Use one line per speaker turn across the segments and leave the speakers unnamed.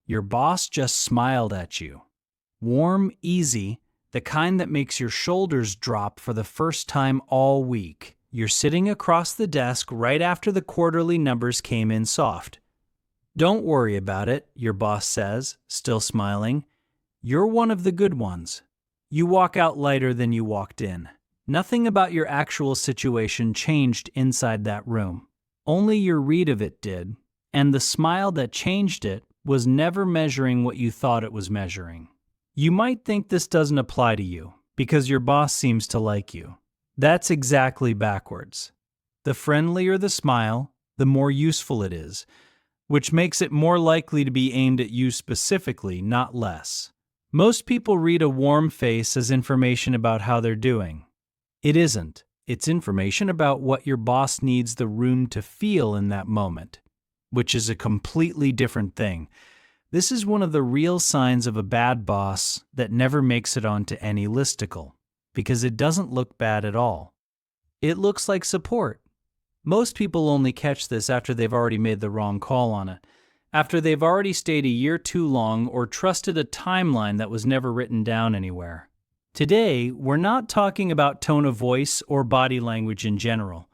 Your boss just smiled at you. Warm, easy, the kind that makes your shoulders drop for the first time all week. You're sitting across the desk right after the quarterly numbers came in soft. "Don't worry about it," your boss says, still smiling. "You're one of the good ones." You walk out lighter than you walked in. Nothing about your actual situation changed inside that room. Only your read of it did, and the smile that changed it was never measuring what you thought it was measuring. You might think this doesn't apply to you because your boss seems to like you. That's exactly backwards. The friendlier the smile, the more useful it is, which makes it more likely to be aimed at you specifically, not less. Most people read a warm face as information about how they're doing. It isn't. It's information about what your boss needs the room to feel in that moment, which is a completely different thing. This is one of the real signs of a bad boss that never makes it onto any listicle, because it doesn't look bad at all. It looks like support. Most people only catch this after they've already made the wrong call on it, after they've already stayed a year too long or trusted a timeline that was never written down anywhere. Today, we're not talking about tone of voice or body language in general.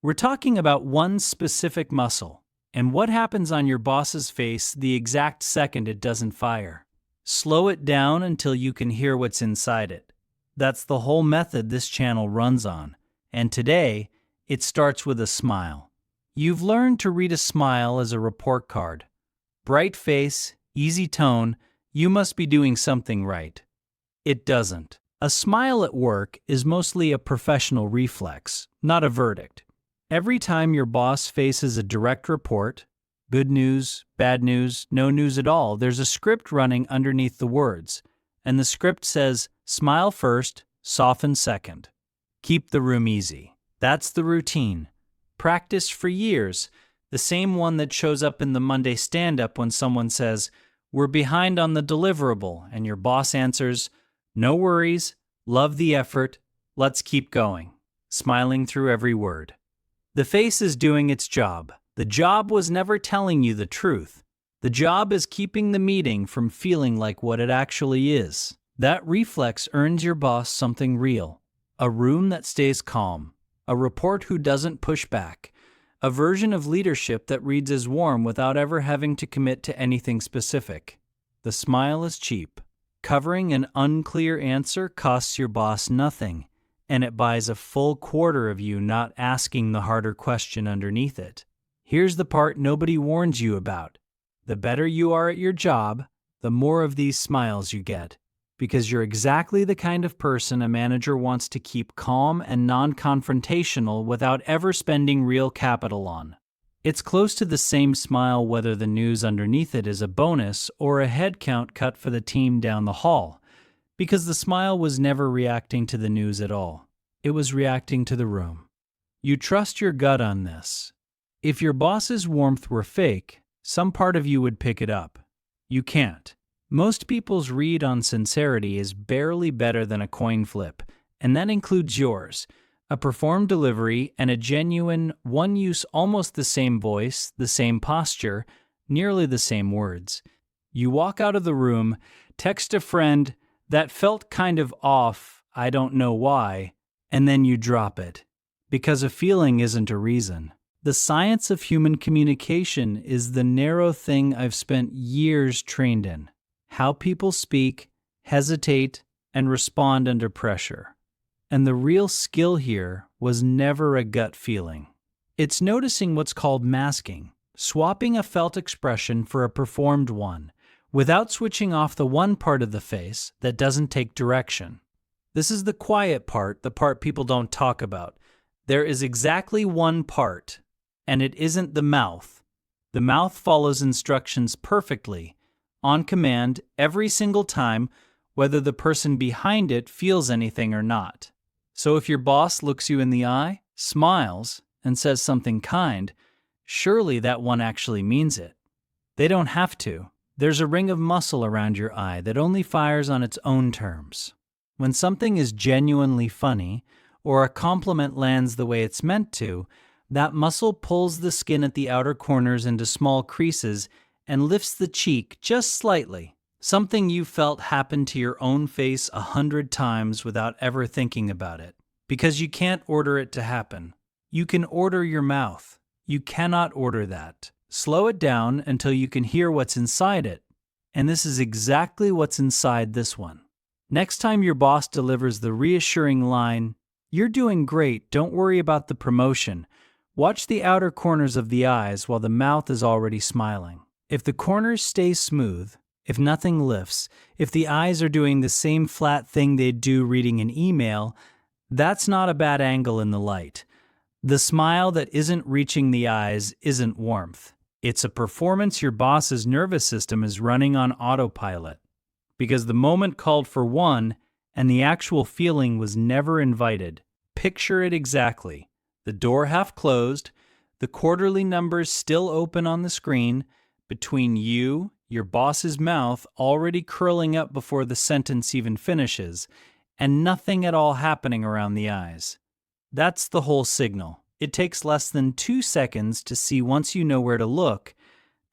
We're talking about one specific muscle and what happens on your boss's face the exact second it doesn't fire. Slow it down until you can hear what's inside it. That's the whole method this channel runs on. And today, it starts with a smile. You've learned to read a smile as a report card. Bright face, easy tone, you must be doing something right. It doesn't. A smile at work is mostly a professional reflex, not a verdict. Every time your boss faces a direct report, good news, bad news, no news at all, there's a script running underneath the words, and the script says, smile first, soften second. Keep the room easy. That's the routine. Practiced for years, the same one that shows up in the Monday stand-up when someone says, "We're behind on the deliverable," and your boss answers, "No worries, love the effort, let's keep going," smiling through every word. The face is doing its job. The job was never telling you the truth. The job is keeping the meeting from feeling like what it actually is. That reflex earns your boss something real. A room that stays calm. A report who doesn't push back. A version of leadership that reads as warm without ever having to commit to anything specific. The smile is cheap. Covering an unclear answer costs your boss nothing, and it buys a full quarter of you not asking the harder question underneath it. Here's the part nobody warns you about. The better you are at your job, the more of these smiles you get, because you're exactly the kind of person a manager wants to keep calm and non-confrontational without ever spending real capital on. It's close to the same smile whether the news underneath it is a bonus or a headcount cut for the team down the hall, because the smile was never reacting to the news at all. It was reacting to the room. You trust your gut on this. If your boss's warmth were fake, some part of you would pick it up. You can't. Most people's read on sincerity is barely better than a coin flip, and that includes yours. A performed delivery and a genuine, one-use almost the same voice, the same posture, nearly the same words. You walk out of the room, text a friend, "That felt kind of off, I don't know why," and then you drop it. Because a feeling isn't a reason. The science of human communication is the narrow thing I've spent years trained in. How people speak, hesitate, and respond under pressure. And the real skill here was never a gut feeling. It's noticing what's called masking, swapping a felt expression for a performed one, without switching off the one part of the face that doesn't take direction. This is the quiet part, the part people don't talk about. There is exactly one part, and it isn't the mouth. The mouth follows instructions perfectly, on command, every single time, whether the person behind it feels anything or not. So if your boss looks you in the eye, smiles, and says something kind, surely that one actually means it. They don't have to. There's a ring of muscle around your eye that only fires on its own terms. When something is genuinely funny, or a compliment lands the way it's meant to, that muscle pulls the skin at the outer corners into small creases and lifts the cheek just slightly. Something you felt happen to your own face 100 times without ever thinking about it. Because you can't order it to happen. You can order your mouth. You cannot order that. Slow it down until you can hear what's inside it. And this is exactly what's inside this one. Next time your boss delivers the reassuring line, "You're doing great, don't worry about the promotion," watch the outer corners of the eyes while the mouth is already smiling. If the corners stay smooth, if nothing lifts, if the eyes are doing the same flat thing they'd do reading an email, that's not a bad angle in the light. The smile that isn't reaching the eyes isn't warmth. It's a performance your boss's nervous system is running on autopilot. Because the moment called for one, and the actual feeling was never invited. Picture it exactly. The door half closed, the quarterly numbers still open on the screen, between you, your boss's mouth already curling up before the sentence even finishes, and nothing at all happening around the eyes. That's the whole signal. It takes less than 2 seconds to see once you know where to look,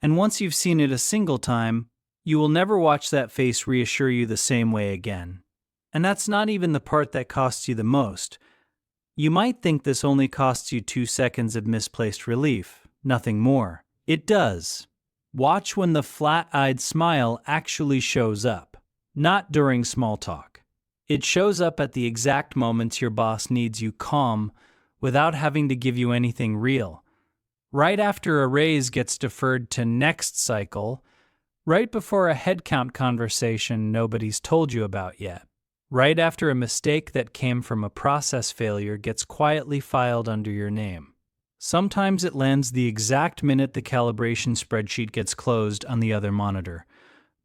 and once you've seen it a single time, you will never watch that face reassure you the same way again. And that's not even the part that costs you the most. You might think this only costs you 2 seconds of misplaced relief, nothing more. It does. Watch when the flat-eyed smile actually shows up, not during small talk. It shows up at the exact moments your boss needs you calm without having to give you anything real. Right after a raise gets deferred to next cycle, right before a headcount conversation nobody's told you about yet, right after a mistake that came from a process failure gets quietly filed under your name. Sometimes it lands the exact minute the calibration spreadsheet gets closed on the other monitor,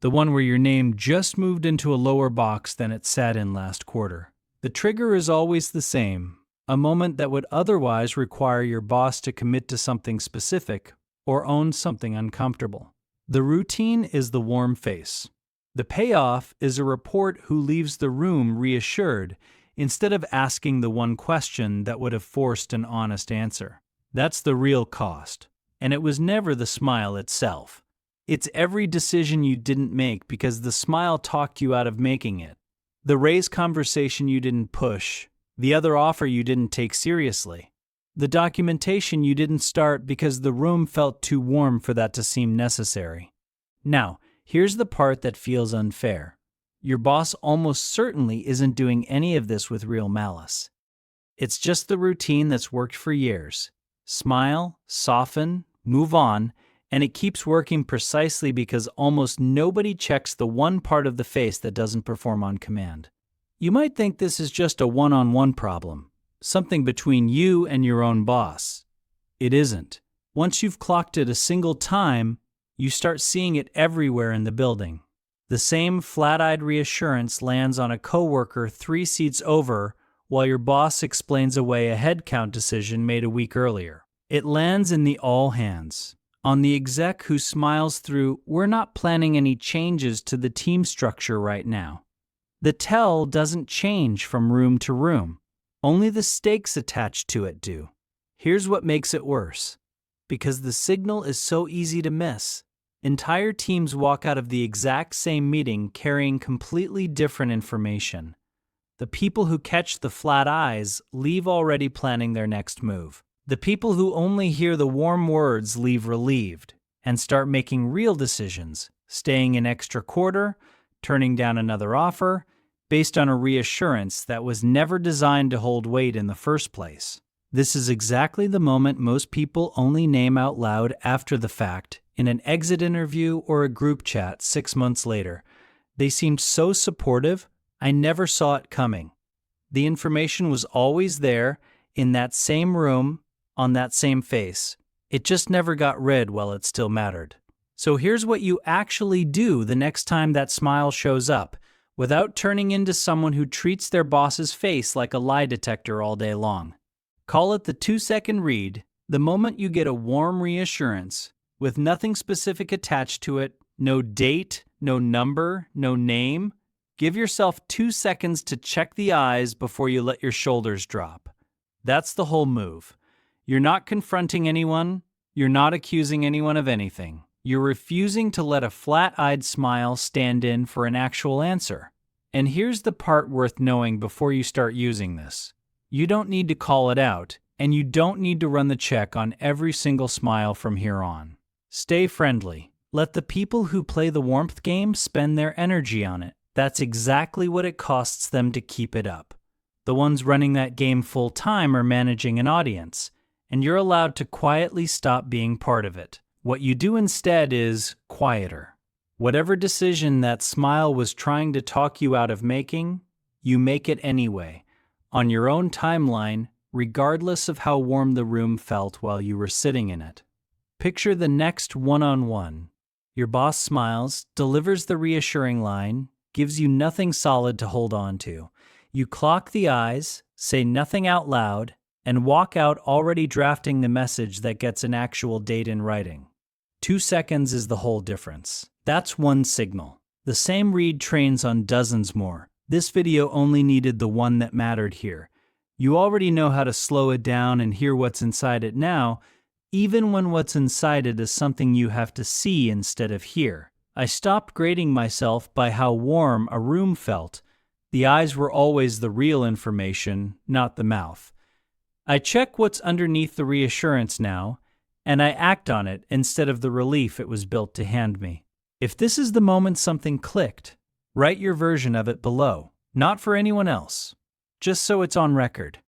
the one where your name just moved into a lower box than it sat in last quarter. The trigger is always the same, a moment that would otherwise require your boss to commit to something specific or own something uncomfortable. The routine is the warm face. The payoff is a report who leaves the room reassured instead of asking the one question that would have forced an honest answer. That's the real cost, and it was never the smile itself. It's every decision you didn't make because the smile talked you out of making it. The raise conversation you didn't push, the other offer you didn't take seriously, the documentation you didn't start because the room felt too warm for that to seem necessary. Now, here's the part that feels unfair. Your boss almost certainly isn't doing any of this with real malice. It's just the routine that's worked for years. Smile, soften, move on, and it keeps working precisely because almost nobody checks the one part of the face that doesn't perform on command. You might think this is just a one-on-one problem, something between you and your own boss. It isn't. Once you've clocked it a single time, you start seeing it everywhere in the building. The same flat-eyed reassurance lands on a coworker 3 seats over while your boss explains away a headcount decision made a week earlier. It lands in the all hands, on the exec who smiles through, "We're not planning any changes to the team structure right now." The tell doesn't change from room to room. Only the stakes attached to it do. Here's what makes it worse. Because the signal is so easy to miss, entire teams walk out of the exact same meeting carrying completely different information. The people who catch the flat eyes leave already planning their next move. The people who only hear the warm words leave relieved and start making real decisions, staying an extra quarter, turning down another offer, based on a reassurance that was never designed to hold weight in the first place. This is exactly the moment most people only name out loud after the fact, in an exit interview or a group chat 6 months later. They seemed so supportive, I never saw it coming. The information was always there, in that same room, on that same face. It just never got read while it still mattered. So here's what you actually do the next time that smile shows up, without turning into someone who treats their boss's face like a lie detector all day long. Call it the 2-second read, the moment you get a warm reassurance, with nothing specific attached to it, no date, no number, no name. Give yourself 2 seconds to check the eyes before you let your shoulders drop. That's the whole move. You're not confronting anyone. You're not accusing anyone of anything. You're refusing to let a flat-eyed smile stand in for an actual answer. And here's the part worth knowing before you start using this. You don't need to call it out, and you don't need to run the check on every single smile from here on. Stay friendly. Let the people who play the warmth game spend their energy on it. That's exactly what it costs them to keep it up. The ones running that game full-time are managing an audience, and you're allowed to quietly stop being part of it. What you do instead is quieter. Whatever decision that smile was trying to talk you out of making, you make it anyway, on your own timeline, regardless of how warm the room felt while you were sitting in it. Picture the next one-on-one. Your boss smiles, delivers the reassuring line, gives you nothing solid to hold on to. You clock the eyes, say nothing out loud, and walk out already drafting the message that gets an actual date in writing. 2 seconds is the whole difference. That's one signal. The same read trains on dozens more. This video only needed the one that mattered here. You already know how to slow it down and hear what's inside it now, even when what's inside it is something you have to see instead of hear. I stopped grading myself by how warm a room felt. The eyes were always the real information, not the mouth. I check what's underneath the reassurance now, and I act on it instead of the relief it was built to hand me. If this is the moment something clicked, write your version of it below, not for anyone else, just so it's on record.